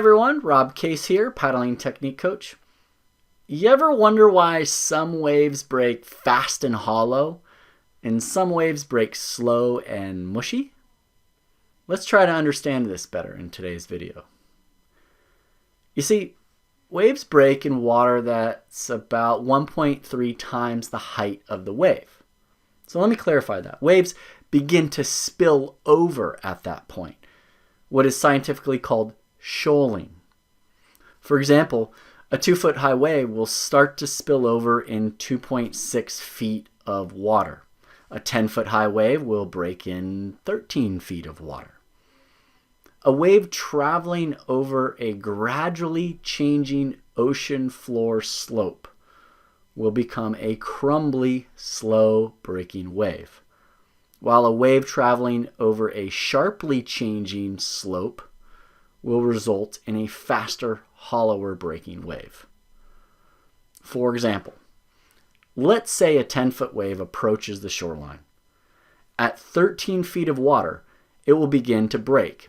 everyone, Rob Case here, paddling technique coach. You ever wonder why some waves break fast and hollow and some waves break slow and mushy? Let's try to understand this better in today's video. You see, waves break in water that's about 1.3 times the height of the wave. So let me clarify that. Waves begin to spill over at that point, what is scientifically called shoaling. For example, a 2-foot high wave will start to spill over in 2.6 feet of water. A 10-foot high wave will break in 13 feet of water. A wave traveling over a gradually changing ocean floor slope will become a crumbly, slow breaking wave, while a wave traveling over a sharply changing slope will result in a faster, hollower breaking wave. For example, let's say a 10-foot wave approaches the shoreline. At 13 feet of water, it will begin to break.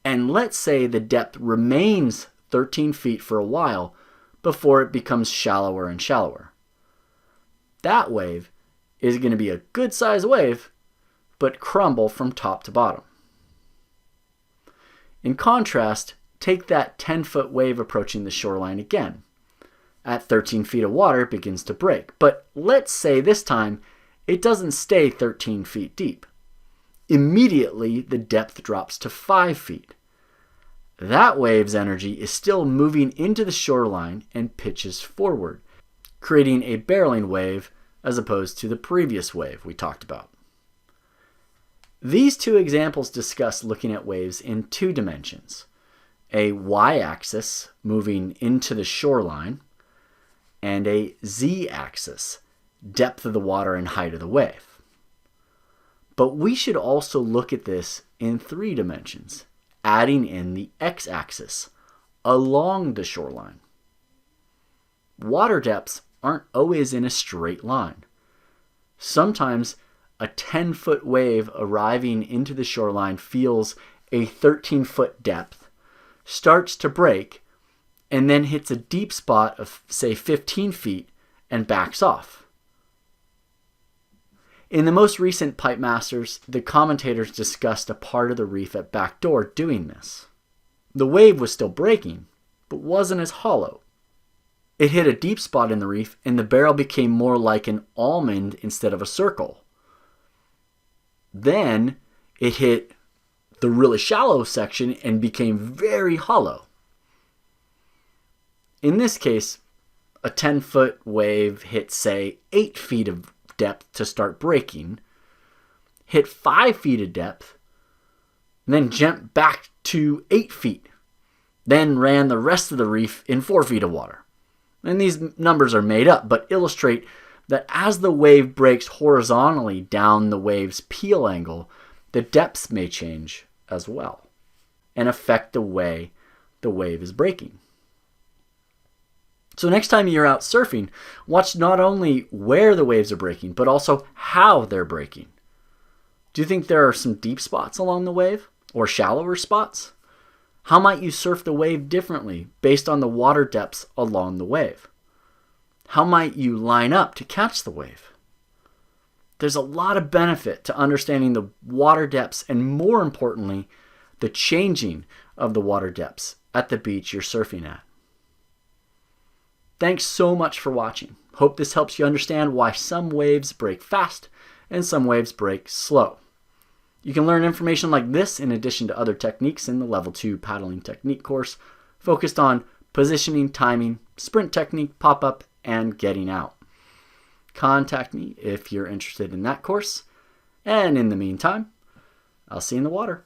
And let's say the depth remains 13 feet for a while before it becomes shallower and shallower. That wave is going to be a good sized wave, but crumble from top to bottom. In contrast, take that 10-foot wave approaching the shoreline again. At 13 feet of water, it begins to break. But let's say this time it doesn't stay 13 feet deep. Immediately, the depth drops to 5 feet. That wave's energy is still moving into the shoreline and pitches forward, creating a barreling wave as opposed to the previous wave we talked about. These two examples discuss looking at waves in 2 dimensions, a y-axis moving into the shoreline, and a z-axis, depth of the water and height of the wave. But we should also look at this in 3 dimensions, adding in the x-axis along the shoreline. Water depths aren't always in a straight line. Sometimes a 10-foot wave arriving into the shoreline feels a 13-foot depth, starts to break, and then hits a deep spot of, say, 15 feet and backs off. In the most recent Pipe Masters, the commentators discussed a part of the reef at Backdoor doing this. The wave was still breaking, but wasn't as hollow. It hit a deep spot in the reef, and the barrel became more like an almond instead of a circle. Then it hit the really shallow section and became very hollow. In this case, a 10-foot wave hit, say, 8 feet of depth to start breaking, hit 5 feet of depth, and then jumped back to 8 feet, then ran the rest of the reef in 4 feet of water. And these numbers are made up, but illustrate that as the wave breaks horizontally down the wave's peel angle, the depths may change as well and affect the way the wave is breaking. So next time you're out surfing, watch not only where the waves are breaking, but also how they're breaking. Do you think there are some deep spots along the wave or shallower spots? How might you surf the wave differently based on the water depths along the wave? How might you line up to catch the wave? There's a lot of benefit to understanding the water depths and, more importantly, the changing of the water depths at the beach you're surfing at. Thanks so much for watching. Hope this helps you understand why some waves break fast and some waves break slow. You can learn information like this in addition to other techniques in the Level 2 Paddling Technique course focused on positioning, timing, sprint technique, pop-up, and getting out. Contact me if you're interested in that course. And in the meantime, I'll see you in the water.